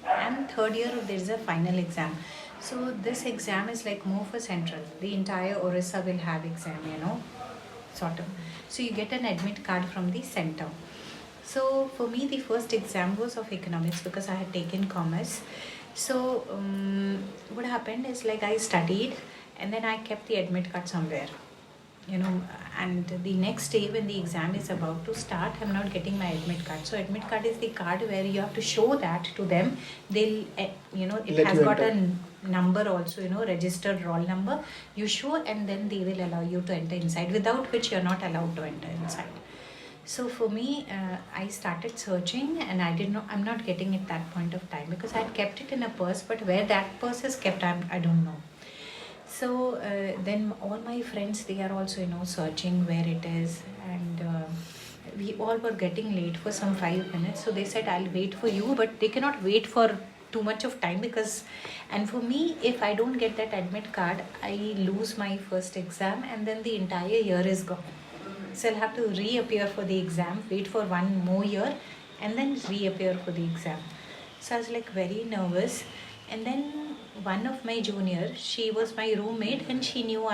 and third year there is a final exam. So this exam is like more for central. The entire Orissa will have exam, sort of. So you get an admit card from the center. So for me, the first exam was of economics because I had taken commerce. So what happened is like I studied, and then I kept the admit card somewhere, and the next day when the exam is about to start, I'm not getting my admit card. So admit card is the card where you have to show that to them. They'll, it Let has you got enter. a number also, registered roll number. You show, and then they will allow you to enter inside, without which you're not allowed to enter inside. So for me, I started searching, and I'm not getting it that point of time because I had kept it in a purse, but where that purse is kept, I don't know. So then all my friends, they are also, searching where it is, and we all were getting late for some 5 minutes. So they said, I'll wait for you, but they cannot wait for too much of time and for me, if I don't get that admit card, I lose my first exam, and then the entire year is gone. So I'll have to reappear for the exam, wait for 1 more year, and then reappear for the exam. So I was like very nervous. And then one of my juniors, she was my roommate, and she knew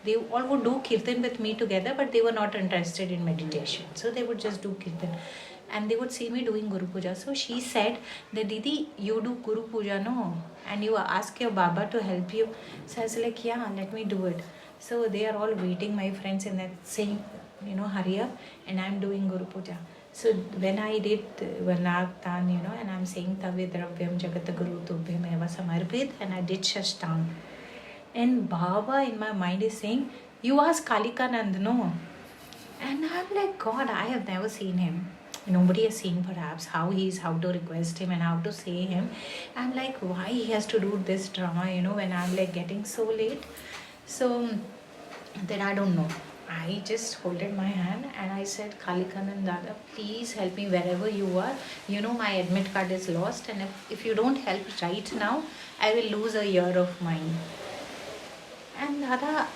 they all would do kirtan with me together, but they were not interested in meditation. So they would just do kirtan. And they would see me doing Guru Puja. So she said that, Didi, you do Guru Puja, no? And you ask your Baba to help you. So I was like, yeah, let me do it. So they are all waiting, my friends, and they're saying, hurry up, and I'm doing Guru Puja. So when I did Varnatan, and I'm saying Tave Dravyam Jagat Guru Tubhyam Eva Samarpit, and I did Shashtang. And Baba in my mind is saying, you ask Kalikananda, no? And I'm like, God, I have never seen him. Nobody has seen perhaps how to request him and how to say him. I'm like, why he has to do this drama, when I'm like getting so late. So then I don't know. I just holded my hand and I said, Kalikananda, please help me wherever you are. My admit card is lost, and if you don't help right now, I will lose a year of mine. And Dada,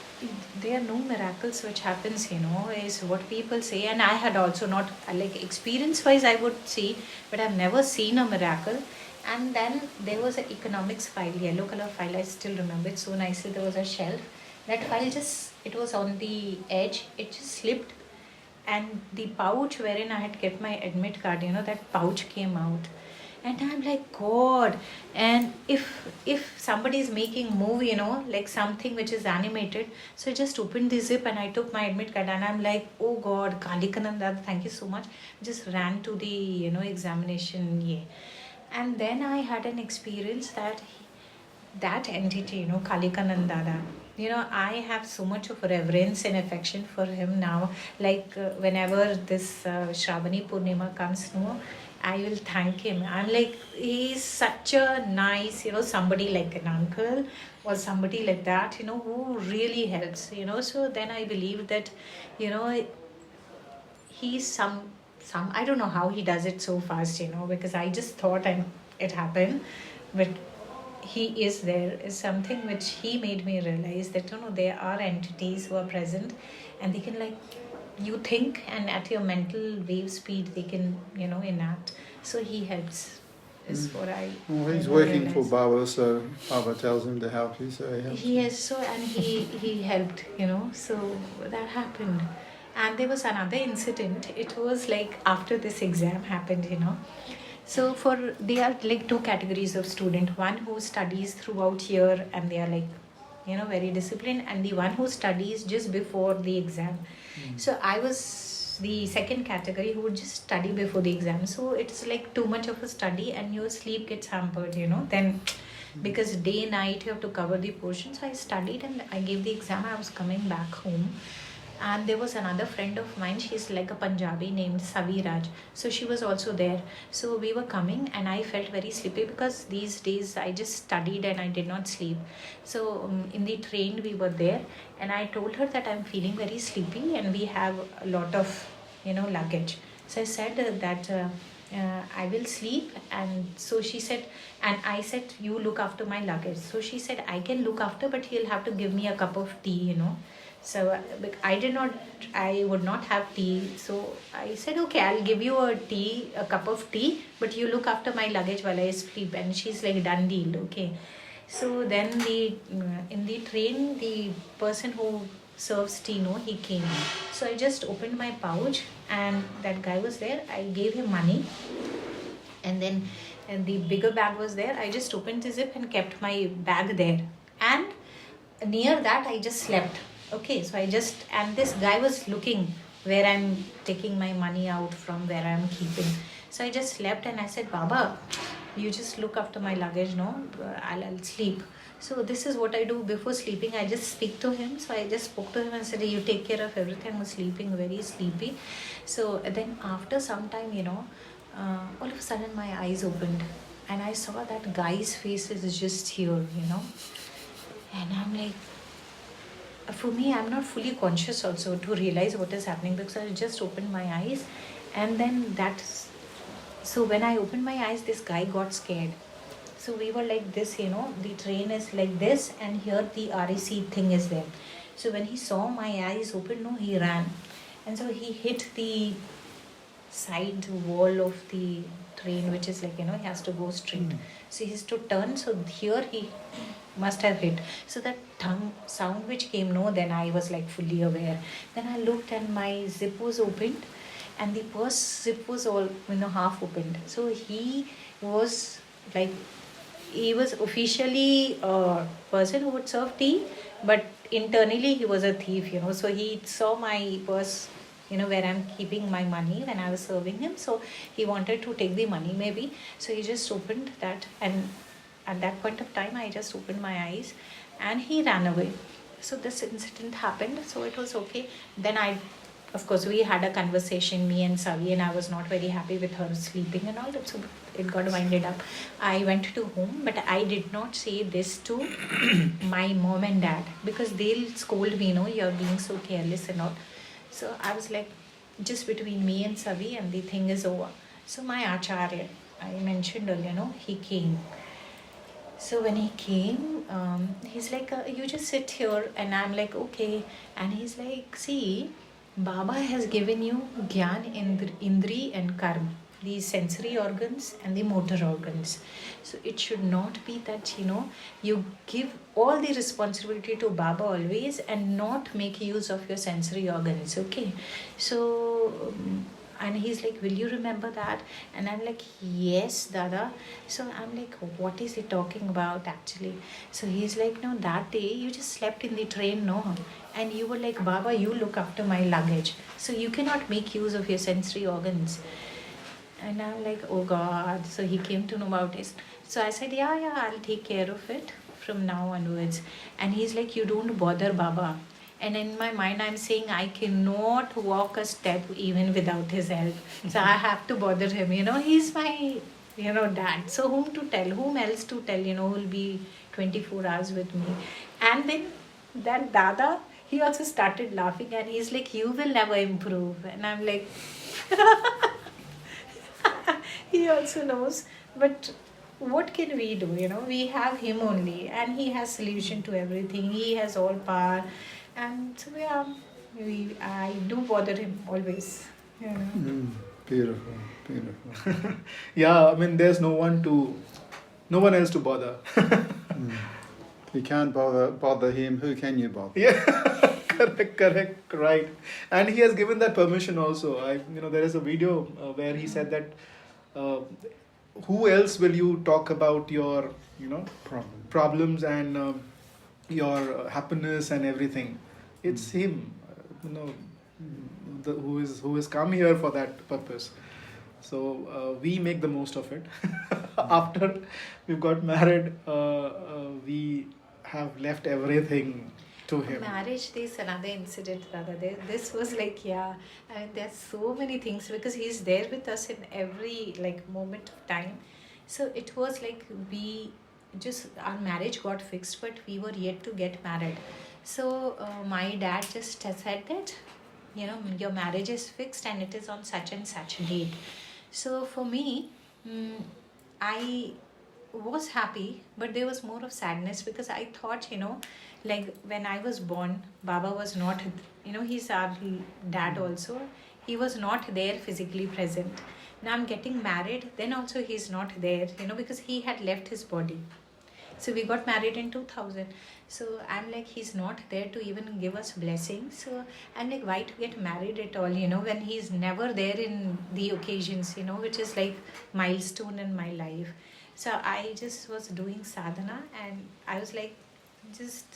there are no miracles which happens, is what people say. And I had also not, like experience-wise I would see, but I've never seen a miracle. And then there was an economics file, yellow color file, I still remember it so nicely. There was a shelf. That file it was on the edge, it just slipped, and the pouch wherein I had kept my admit card, that pouch came out. And I'm like, God, and if somebody is making movie, like something which is animated, so I just opened the zip and I took my admit card, and I'm like, oh God, Kalikananda, thank you so much. Just ran to the, examination, yeah. And then I had an experience that entity, Kalikananda, I have so much of reverence and affection for him now. Like whenever this Shravani Purnima comes, I will thank him. I'm like, he's such a nice, somebody like an uncle or somebody like that, who really helps, So then I believe that, he's some, I don't know how he does it so fast, because I just thought it happened. But he is there is something which he made me realize that there are entities who are present, and they can, like, you think, and at your mental wave speed they can enact. So he helps is what I he's working for Baba, so Baba tells him to help you, so he helps. He helped, so that happened. And there was another incident. It was like after this exam happened, So they are like 2 categories of student. One who studies throughout year and they are like, very disciplined, and the one who studies just before the exam. So I was the second category who would just study before the exam. So it's like too much of a study and your sleep gets hampered, then because day night you have to cover the portion. So I studied and I gave the exam. I was coming back home. And there was another friend of mine, she's like a Punjabi named Saviraj, so she was also there. So we were coming and I felt very sleepy because these days I just studied and I did not sleep. So in the train we were there, and I told her that I'm feeling very sleepy and we have a lot of luggage. So I said I will sleep. And so she said, and I said, you look after my luggage. So she said, I can look after, but he'll have to give me a cup of tea. So I would not have tea. So I said, okay, I'll give you a cup of tea, but you look after my luggage while I sleep. And she's like, done deal, okay. So then in the train, the person who serves tea, he came. So I just opened my pouch and that guy was there. I gave him money, and then the bigger bag was there. I just opened the zip and kept my bag there. And near that, I just slept. Okay, so and this guy was looking where I'm taking my money out from, where I'm keeping. So I just slept and I said, Baba, you just look after my luggage, no? I'll sleep. So this is what I do before sleeping. I just speak to him. So I just spoke to him and said, you take care of everything. I'm sleeping, very sleepy. So then after some time, all of a sudden my eyes opened and I saw that guy's face is just here, And I'm like, for me, I'm not fully conscious also to realize what is happening, because I just opened my eyes. And then so when I opened my eyes, this guy got scared. So we were like this, the train is like this, and here the RAC thing is there. So when he saw my eyes open, he ran. And so he hit the side wall of the train, which is like, he has to go straight. So he has to turn. So here he must have hit. So that sound which came, then I was like fully aware. Then I looked and my zip was opened and the purse zip was all, half opened. So he was officially a person who would serve tea, but internally he was a thief, So he saw my purse, where I'm keeping my money when I was serving him. So he wanted to take the money maybe. So he just opened that, and at that point of time, I just opened my eyes and he ran away. So this incident happened. So it was okay. Then of course, we had a conversation, me and Savi, and I was not very happy with her sleeping and all that. So it got winded up. I went to home, but I did not say this to my mom and dad, because they'll scold me, you're being so careless and all. So I was like, just between me and Savi, and the thing is over. So my Acharya, I mentioned earlier, he came. So when he came, he's like, you just sit here. And I'm like, okay. And he's like, see, Baba has given you Gyan, Indri and Karma, the sensory organs and the motor organs. So it should not be that, you give all the responsibility to Baba always and not make use of your sensory organs, okay? So, and he's like, will you remember that? And I'm like, yes, Dada. So I'm like, what is he talking about actually? So he's like, no, that day you just slept in the train, no? And you were like, Baba, you look after my luggage. So you cannot make use of your sensory organs. And I'm like, oh God. So he came to know about it. So I said, yeah, I'll take care of it from now onwards. And he's like, you don't bother Baba. And in my mind, I'm saying I cannot walk a step even without his help. So I have to bother him. He's my, dad. So whom to tell? Whom else to tell, who'll be 24 hours with me? And then that Dada, he also started laughing and he's like, you will never improve. And I'm like, he also knows. But what can we do? We have him only, and he has solution to everything. He has all power. And so yeah, I do bother him always. Beautiful. Yeah, I mean, there's no one else to bother. If you can't bother him, who can you bother? Yeah, correct, right. And he has given that permission also. There is a video where he said that who else will you talk about your, problems and your happiness and everything? It's him, who has come here for that purpose. So we make the most of it. After we've got married, we have left everything. to him. Marriage, there's another incident, Radha. This was like, yeah, I mean, there's so many things because he's there with us in every like moment of time. So it was like our marriage got fixed, but we were yet to get married. So my dad just said that, your marriage is fixed and it is on such and such date. So for me, I was happy, but there was more of sadness because I thought, like when I was born, Baba was not, he's our dad also. He was not there physically present. Now I'm getting married, then also he's not there, because he had left his body. So we got married in 2000. So I'm like, he's not there to even give us blessings. So I'm like, why to get married at all, when he's never there in the occasions, which is like milestone in my life. So I just was doing sadhana and I was like, just,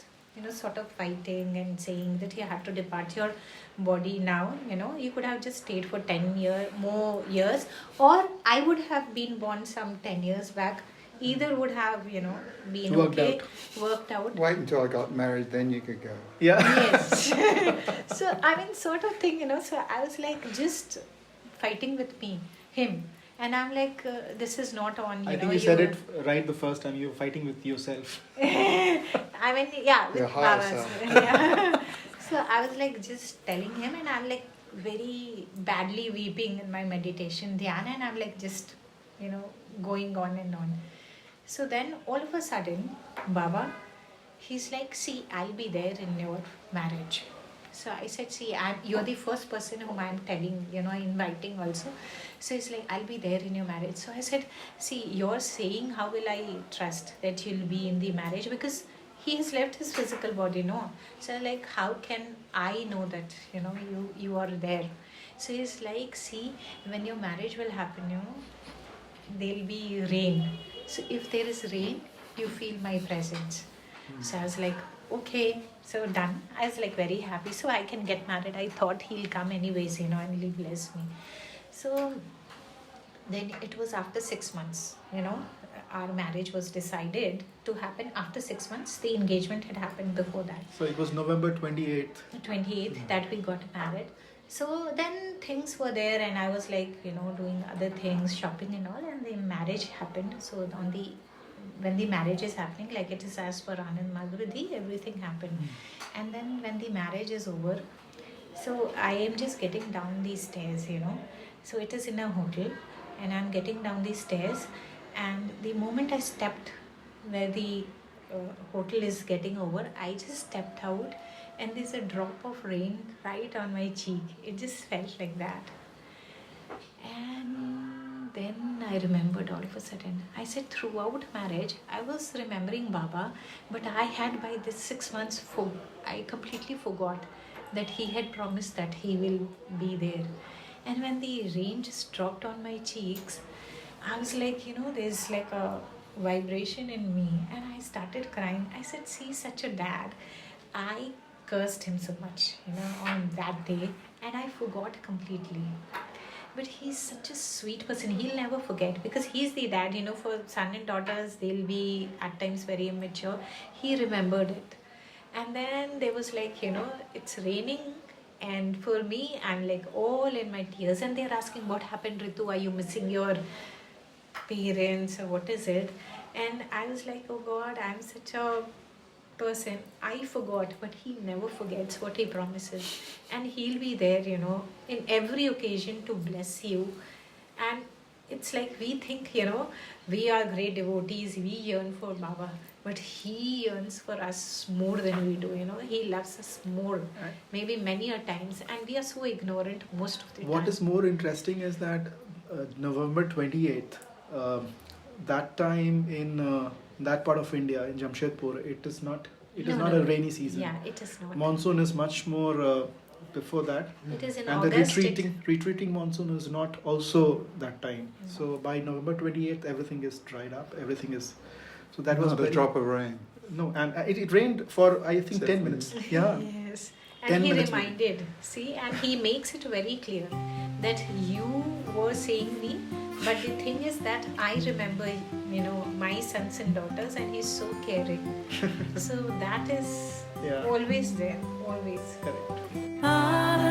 sort of fighting and saying that you have to depart your body now. You could have just stayed for 10 more years, or I would have been born some 10 years back. Either would have, been worked out. Wait until I got married, then you could go. Yeah. Yes. So, I mean, sort of thing, so I was like just fighting with him. And I'm like, this is not on, I think you said it right the first time. You're fighting with yourself. I mean, yeah. With your higher self. Yeah. So I was like just telling him, and I'm like very badly weeping in my meditation dhyana, and I'm like just, going on and on. So then all of a sudden, Baba, he's like, see, I'll be there in your marriage. So I said, see, you're the first person whom I'm telling, inviting also. So he's like, I'll be there in your marriage. So I said, see, you're saying, how will I trust that you'll be in the marriage? Because he has left his physical body, no? So like, how can I know that, you are there? So he's like, see, when your marriage will happen, there'll be rain. So if there is rain, you feel my presence. So I was like, okay, so done. I was like very happy. So I can get married. I thought he'll come anyways, and he'll bless me. So then it was after 6 months, our marriage was decided to happen after 6 months. The engagement had happened before that. So it was November 28th. 28th that we got married. So then things were there and I was like, doing other things, shopping and all, and the marriage happened. So when the marriage is happening, like it is as per Anand Margii, everything happened. And then when the marriage is over, so I am just getting down these stairs, So it is in a hotel and I'm getting down these stairs, and the moment I stepped where the hotel is getting over, I just stepped out and there's a drop of rain right on my cheek. It just felt like that. And then I remembered all of a sudden. I said throughout marriage, I was remembering Baba, but I had by this 6 months, I completely forgot that he had promised that he will be there. And when the rain just dropped on my cheeks, I was like, there's like a vibration in me. And I started crying. I said, see, such a dad. I cursed him so much, on that day. And I forgot completely. But he's such a sweet person. He'll never forget because he's the dad, for son and daughters, they'll be at times very immature. He remembered it. And then there was like, it's raining. And for me, I'm like all in my tears. And they're asking, what happened, Ritu? Are you missing your parents or what is it? And I was like, oh God, I'm such a person. I forgot, but he never forgets what he promises. And he'll be there, in every occasion to bless you. And it's like we think, we are great devotees, we yearn for Baba. But he yearns for us more than we do, He loves us more, maybe many a times. And we are so ignorant most of the time. What is more interesting is that November 28th, that time in that part of India, in Jamshedpur, it is not a rainy season. Yeah, it is not. Monsoon is much more before that. It is in and August. The retreating monsoon is not also that time. So by November 28th, everything is dried up. Everything is... So that was not a drop of rain. No, and it rained for, I think, 10 minutes. Yeah. Yes. And he minutes reminded, see, and he makes it very clear that you were saying me, but the thing is that I remember, my sons and daughters, and he's so caring. So that is Yeah. Always there, always. Correct. Ah